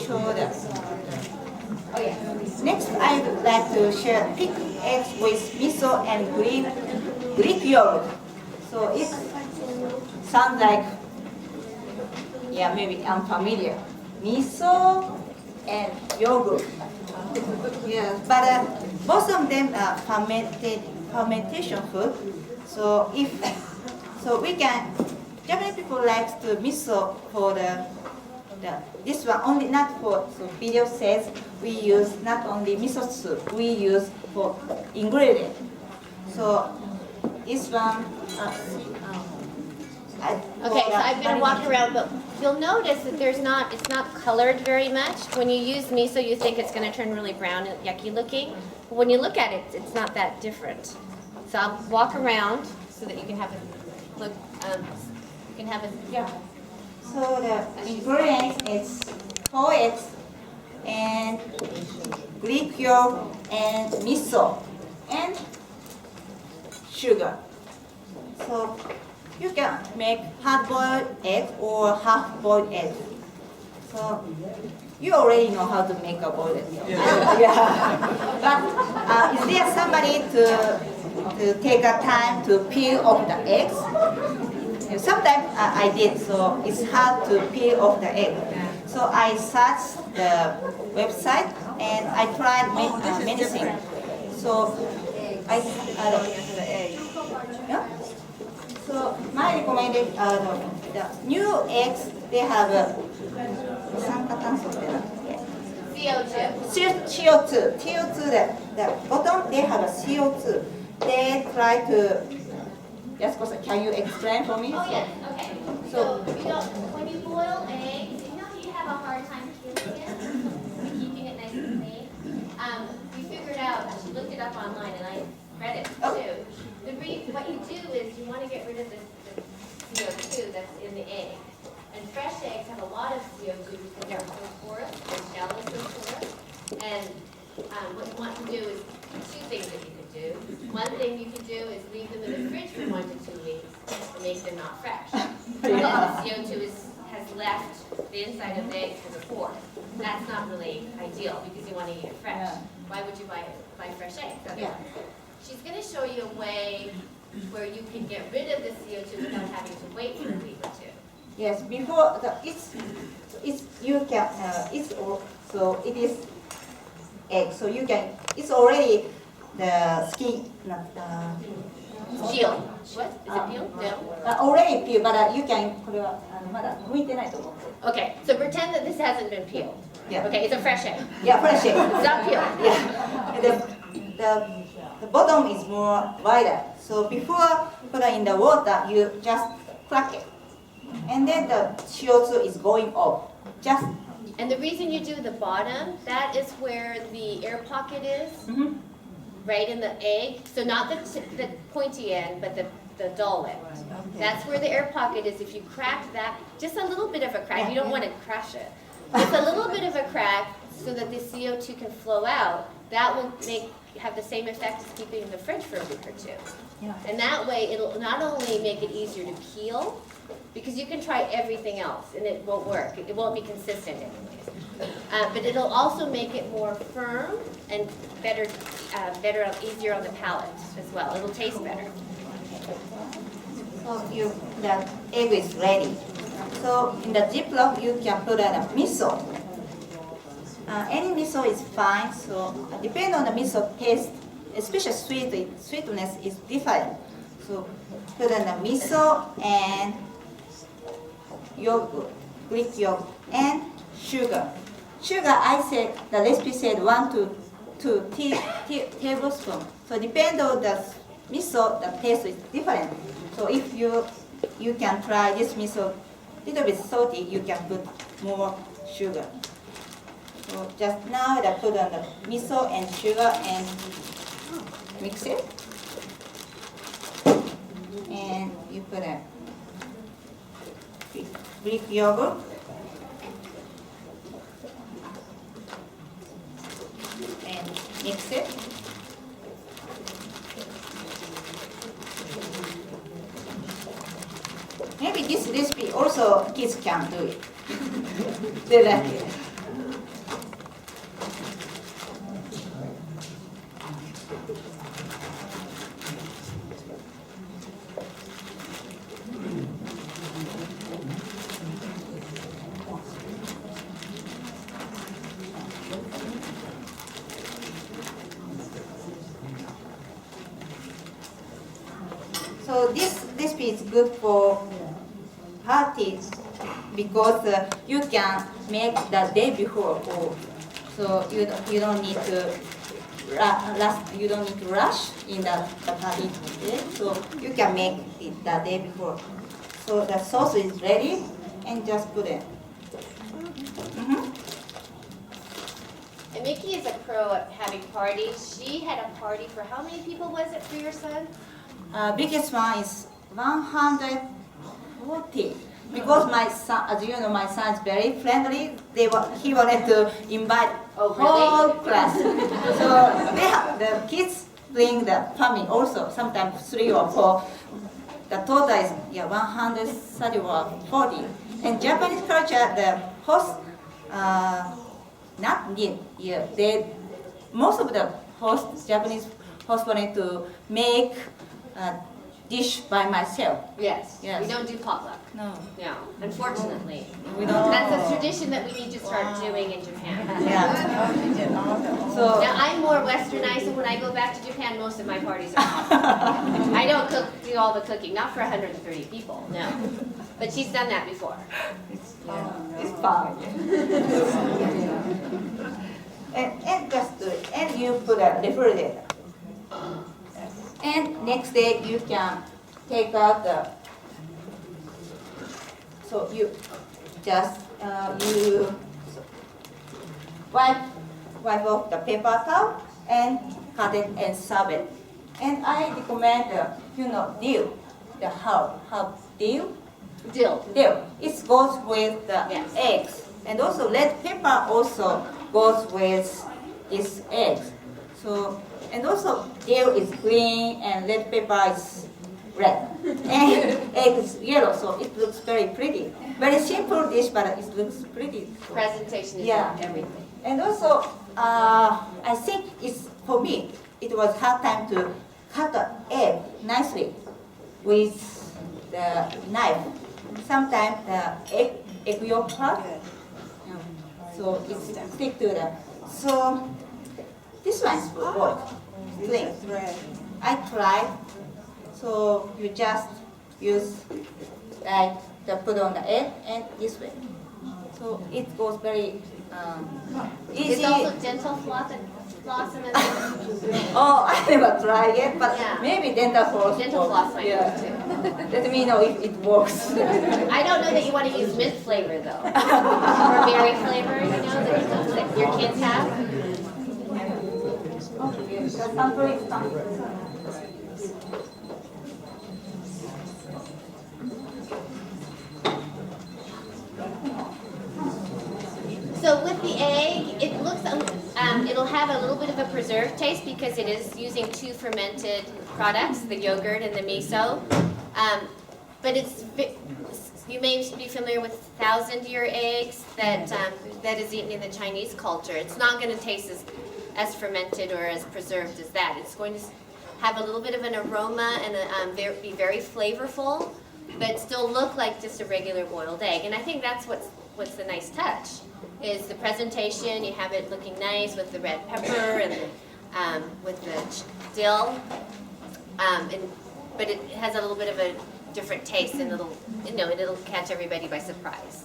show the. Oh yeah. Next, I would like to share pickled eggs with miso and Greek yogurt. So it sounds like, yeah, maybe unfamiliar. Miso and yogurt. Yeah, but both of them are fermentation food. So we can. Japanese people like to miso for this one only, not for, so video says we use not only miso soup, we use for ingredient. So this one, Okay, so I'm going to walk around, but you'll notice that it's not colored very much. When you use miso, you think it's going to turn really brown and yucky looking. But when you look at it, it's not that different. So I'll walk around so that you can have a look. You can have a yeah. So the ingredients is 4 eggs and Greek yogurt and miso and sugar. So you can make hard-boiled egg or half-boiled egg. So you already know how to make a boiled egg. Yeah. But is there somebody to take a time to peel off the eggs? Sometimes I did, so it's hard to peel off the egg. So I searched the website and I tried many things. So yeah. So my recommended the new eggs, they have CO2. The bottom they have a CO2. They try to. Yes, can you explain for me? Oh, yes, okay. So when you boil eggs, you have a hard time peeling it, keeping it nice and clean. We figured out, she looked it up online, and I read it too. What you do is you want to get rid of the CO2 that's in the egg. And fresh eggs have a lot of CO2 because they're so porous, the shell is so porous. And what you want to do is 2 things that you could do. One thing you could do is leave them in the fridge for 1 to 2 weeks and make them not fresh. And then the CO2 has left the inside of the egg as a pore. That's not really ideal because you want to eat it fresh. Yeah. Why would you buy fresh eggs? Yeah. She's going to show you a way where you can get rid of the CO2 without having to wait for a week or 2. Yes, before you can so it is egg. So you can, it's already the skin, not Peel. What? Is it peeled? No. Already peeled, but you can これはまだ剥いてないと思う。 Okay, so pretend that this hasn't been peeled. Yeah. Okay, it's a fresh egg. Yeah, fresh egg. It's not peeled. Yeah. The bottom is more wider. So before put it in the water, you just crack it, and then the CO2 is going off. Just. And the reason you do the bottom, that is where the air pocket is, right in the egg. So not the pointy end, but the dull end. Okay. That's where the air pocket is. If you crack that, just a little bit of a crack, you don't want to crush it. Just a little bit of a crack so that the CO2 can flow out. That will have the same effect as keeping it in the fridge for a week or 2. Yeah. And that way, it'll not only make it easier to peel, because you can try everything else and it won't work. It won't be consistent anyways. But it'll also make it more firm and better, easier on the palate as well. It'll taste better. So the egg is ready. So in the Ziploc, you can put a miso. Any miso is fine. So depending on the miso taste, especially sweetness is different. So put in the miso and yogurt, Greek yogurt, and sugar. Sugar, I said, the recipe said 1 to 2 tablespoons. So depending on the miso, the taste is different. So if you can try this miso little bit salty, you can put more sugar. So just now I put on the miso and sugar and mix it. And you put a Greek yogurt. And mix it. Maybe this recipe also kids can do it. They like it. So this recipe is good for parties because you can make the day before. So you don't need to rush in the party day. So you can make it the day before. So the sauce is ready, and just put it. And Mickey is a pro at having parties. She had a party for how many people was it for your son? Biggest one is 140. Because my son, as you know, my son is very friendly. He wanted to invite whole class. So the kids bring the family also, sometimes 3 or 4. The total is 130 or 40. In Japanese culture, the host not need. Most of the Japanese hosts wanted to make a dish by myself. Yes. Yes. We don't do potluck. No. No, unfortunately. We don't. That's a tradition that we need to start doing in Japan. Yeah. So Now, I'm more westernized, and when I go back to Japan, most of my parties are potluck. I don't do all the cooking, not for 130 people, no. But she's done that before. it's fun. and just do it. And you put a refrigerator. And next day you can take out so you just you wipe off the paper towel and cut it and serve it. And I recommend dill, the herb dill. Dill. It goes with the eggs, and also red pepper also goes with these eggs. So, and also dill is green and red pepper is red, and egg is yellow. So it looks very pretty. Very simple dish, but it looks pretty. Presentation is everything. And also, I think for me it was hard time to cut the egg nicely with the knife. Sometimes the egg yolk part, so it stick to the. So this one is for both. I tried. So you just use like put on the egg and this way. So it goes very easy. It's also dental floss and Oh, I never tried yet, but maybe dental floss. dental floss might work too. Let me know if it works. I don't know that you want to use mint flavor though, or berry flavor, that your kids have. So with the egg, it looks, it'll have a little bit of a preserved taste because it is using 2 fermented products, the yogurt and the miso. But you may be familiar with 1,000-year eggs that is eaten in the Chinese culture. It's not going to taste as fermented or as preserved as that. It's going to have a little bit of an aroma and be very flavorful, but still look like just a regular boiled egg. And I think that's what's the nice touch, is the presentation. You have it looking nice with the red pepper and with the dill, but it has a little bit of a different taste, and it'll catch everybody by surprise.